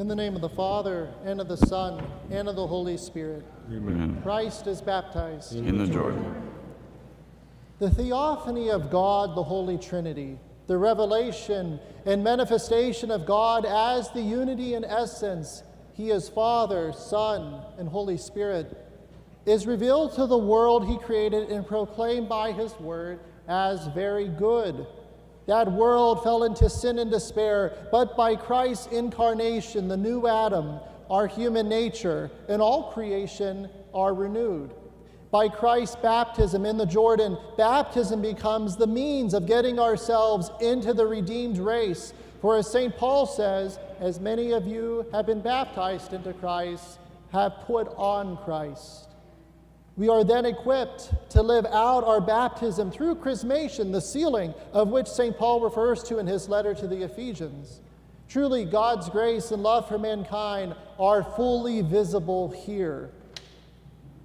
In the name of the Father, and of the Son, and of the Holy Spirit. Amen. Christ is baptized In the Jordan. The Theophany of God, the Holy Trinity, the revelation and manifestation of God as the unity in essence, He is Father, Son, and Holy Spirit, is revealed to the world He created and proclaimed by His word as very good. That world fell into sin and despair, but by Christ's incarnation, the new Adam, our human nature, and all creation are renewed. By Christ's baptism in the Jordan, baptism becomes the means of getting ourselves into the redeemed race. For as St. Paul says, as many of you have been baptized into Christ, have put on Christ. We are then equipped to live out our baptism through chrismation, the sealing of which St. Paul refers to in his letter to the Ephesians. Truly, God's grace and love for mankind are fully visible here.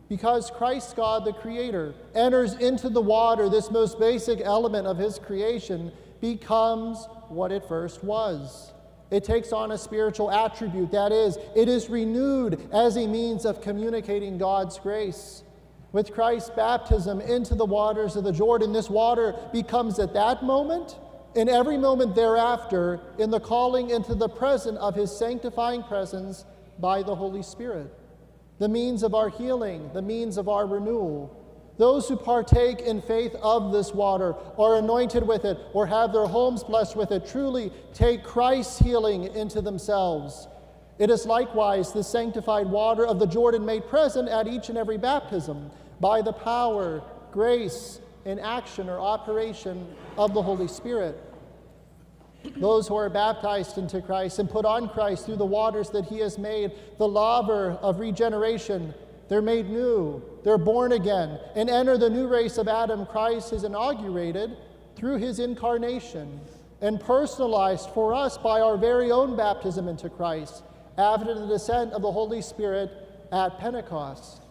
Because Christ, God the Creator, enters into the water, this most basic element of His creation becomes what it first was. It takes on a spiritual attribute, that is, it is renewed as a means of communicating God's grace. With Christ's baptism into the waters of the Jordan, this water becomes at that moment, and every moment thereafter, in the calling into the present of His sanctifying presence by the Holy Spirit. The means of our healing, the means of our renewal. Those who partake in faith of this water, are anointed with it, or have their homes blessed with it, truly take Christ's healing into themselves. It is likewise the sanctified water of the Jordan made present at each and every baptism by the power, grace, and action or operation of the Holy Spirit. Those who are baptized into Christ and put on Christ through the waters that He has made, the laver of regeneration, they're made new, they're born again, and enter the new race of Adam Christ is inaugurated through His incarnation and personalized for us by our very own baptism into Christ after the descent of the Holy Spirit at Pentecost.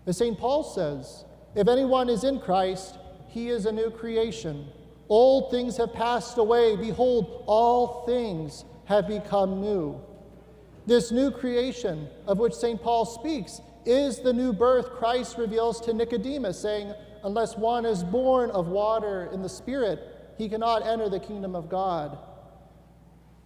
As St. Paul says, if anyone is in Christ, he is a new creation. Old things have passed away. Behold, all things have become new. This new creation of which St. Paul speaks is the new birth Christ reveals to Nicodemus, saying, unless one is born of water and the Spirit, he cannot enter the kingdom of God.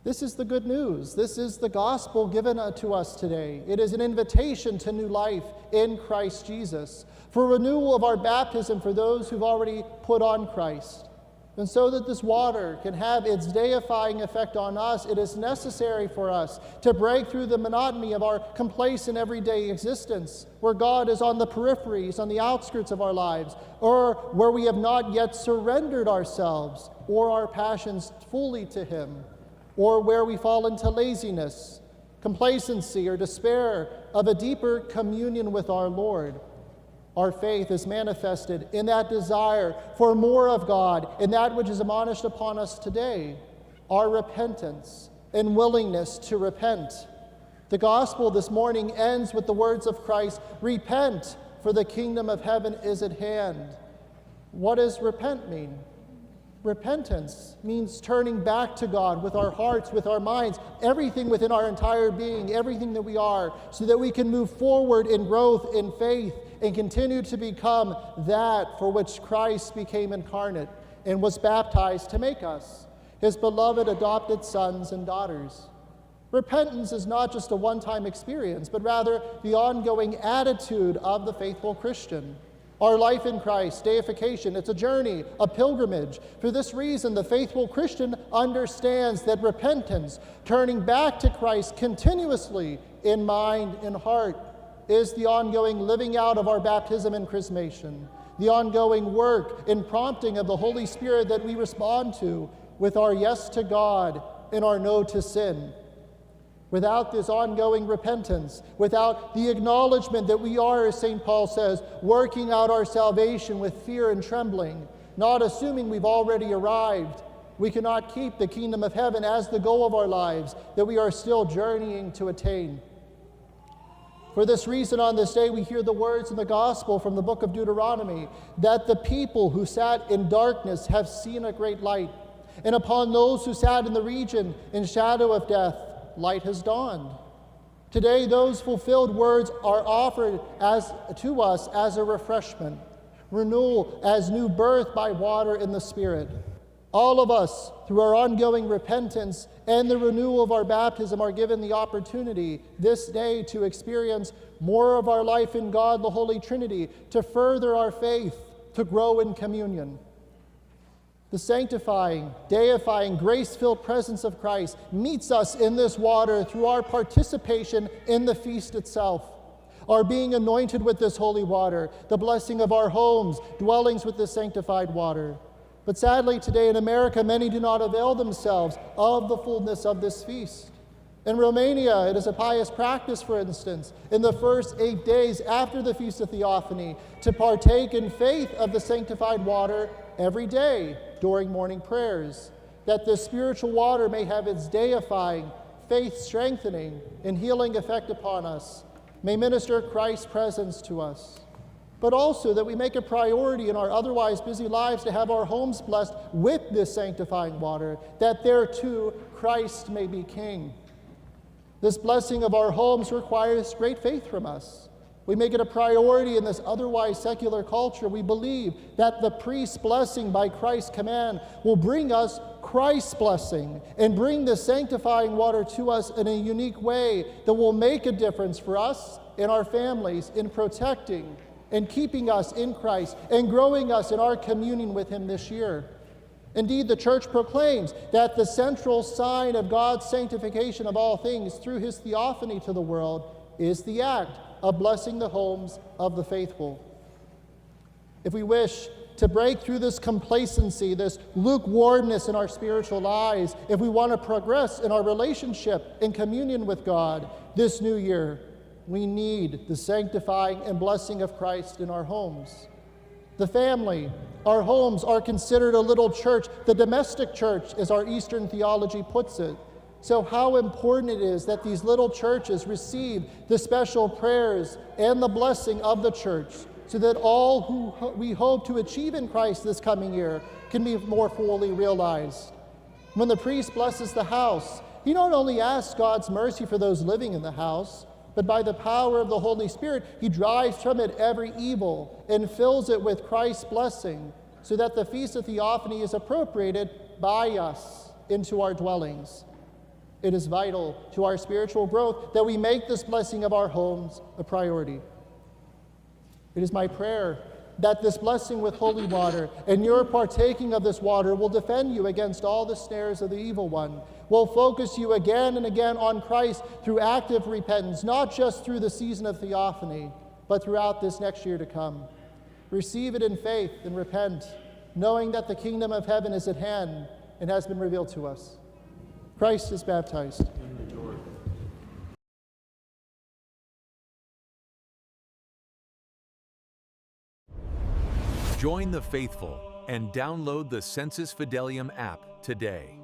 This is the good news. This is the gospel given to us today. It is an invitation to new life in Christ Jesus, for renewal of our baptism for those who've already put on Christ. And so that this water can have its deifying effect on us, it is necessary for us to break through the monotony of our complacent everyday existence, where God is on the peripheries, on the outskirts of our lives, or where we have not yet surrendered ourselves or our passions fully to Him, or where we fall into laziness, complacency, or despair of a deeper communion with our Lord. Our faith is manifested in that desire for more of God, in that which is admonished upon us today, our repentance and willingness to repent. The gospel this morning ends with the words of Christ, repent, for the kingdom of heaven is at hand. What does repent mean? Repentance means turning back to God with our hearts, with our minds, everything within our entire being, everything that we are, so that we can move forward in growth in faith and continue to become that for which Christ became incarnate and was baptized to make us, His beloved adopted sons and daughters. Repentance is not just a one-time experience, but rather the ongoing attitude of the faithful Christian. Our life in Christ, deification, it's a journey, a pilgrimage. For this reason, the faithful Christian understands that repentance, turning back to Christ continuously in mind and heart, is the ongoing living out of our baptism and chrismation, the ongoing work and prompting of the Holy Spirit that we respond to with our yes to God and our no to sin. Without this ongoing repentance, without the acknowledgement that we are, as St. Paul says, working out our salvation with fear and trembling, not assuming we've already arrived, we cannot keep the kingdom of heaven as the goal of our lives, that we are still journeying to attain. For this reason, on this day, we hear the words in the gospel from the book of Deuteronomy, that the people who sat in darkness have seen a great light, and upon those who sat in the region in shadow of death, light has dawned. Today, those fulfilled words are offered to us as a refreshment, renewal as new birth by water in the Spirit. All of us, through our ongoing repentance and the renewal of our baptism, are given the opportunity this day to experience more of our life in God, the Holy Trinity, to further our faith, to grow in communion. The sanctifying, deifying, grace-filled presence of Christ meets us in this water through our participation in the feast itself, our being anointed with this holy water, the blessing of our homes, dwellings with this sanctified water. But sadly, today in America, many do not avail themselves of the fullness of this feast. In Romania, it is a pious practice, for instance, in the first 8 days after the Feast of Theophany, to partake in faith of the sanctified water every day during morning prayers, that the spiritual water may have its deifying, faith-strengthening, and healing effect upon us, may minister Christ's presence to us. But also that we make a priority in our otherwise busy lives to have our homes blessed with this sanctifying water, that there too Christ may be King. This blessing of our homes requires great faith from us. We make it a priority in this otherwise secular culture. We believe that the priest's blessing by Christ's command will bring us Christ's blessing and bring the sanctifying water to us in a unique way that will make a difference for us and our families in protecting and keeping us in Christ and growing us in our communion with Him this year. Indeed, the Church proclaims that the central sign of God's sanctification of all things through His theophany to the world is the act of blessing the homes of the faithful. If we wish to break through this complacency, this lukewarmness in our spiritual lives, if we want to progress in our relationship and communion with God this new year, we need the sanctifying and blessing of Christ in our homes. The family, our homes are considered a little church, the domestic church, as our Eastern theology puts it. So how important it is that these little churches receive the special prayers and the blessing of the church, so that all who we hope to achieve in Christ this coming year can be more fully realized. When the priest blesses the house, he not only asks God's mercy for those living in the house, but by the power of the Holy Spirit, he drives from it every evil and fills it with Christ's blessing, so that the Feast of Theophany is appropriated by us into our dwellings. It is vital to our spiritual growth that we make this blessing of our homes a priority. It is my prayer that this blessing with holy water and your partaking of this water will defend you against all the snares of the evil one, will focus you again and again on Christ through active repentance, not just through the season of Theophany, but throughout this next year to come. Receive it in faith and repent, knowing that the kingdom of heaven is at hand and has been revealed to us. Christ is baptized. Join the faithful and download the Sensus Fidelium app today.